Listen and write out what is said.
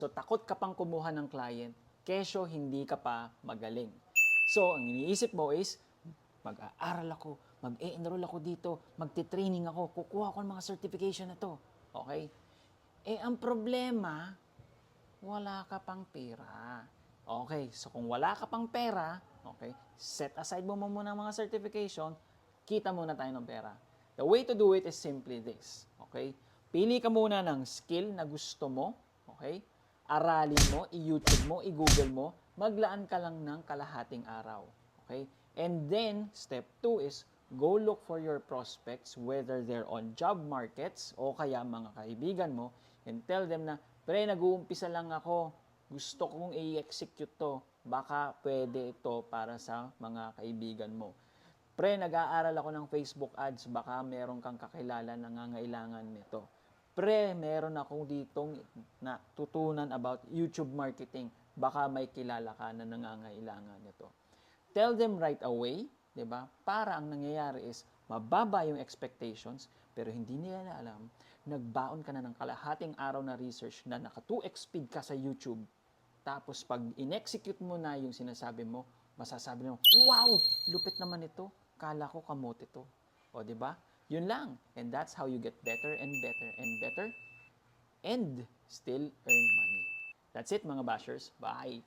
So, takot ka pang kumuha ng client, kesyo hindi ka pa magaling. So, ang iniisip mo is, mag-aaral ako, mag-e-enroll ako dito, magte-training ako, kukuha ko ng mga certification na to. Okay? Eh, ang problema, wala ka pang pera. Okay, so kung wala ka pang pera, okay, set aside mo muna ang mga certification, kita muna tayo ng pera. The way to do it is simply this. Okay? Pili ka muna ng skill na gusto mo. Okay? Aralin mo, i-YouTube mo, i-Google mo, maglaan ka lang ng kalahating araw. Okay? And then, step 2 is go look for your prospects, whether they're on job markets o kaya mga kaibigan mo, and tell them na, pre, nag-uumpisa lang ako, gusto kong i-execute to, baka pwede ito para sa mga kaibigan mo. Pre, nag-aaral ako ng Facebook ads, baka meron kang kakilala na nangangailangan nito. Pre, meron ako ditong natutunan about YouTube marketing, baka may kilala ka na nangangailangan nito. Tell them right away, 'di ba? Para ang nangyayari is mababa yung expectations, pero hindi nila alam, nagbaon ka na ng kalahating araw na research na naka 2x speed ka sa YouTube. Tapos pag in-execute mo na yung sinasabi mo, masasabi mo, wow, lupit naman ito. Kala ko kamote ito. O, 'di ba? Yun lang. And that's how you get better and better and better and still earn money. That's it mga bashers. Bye!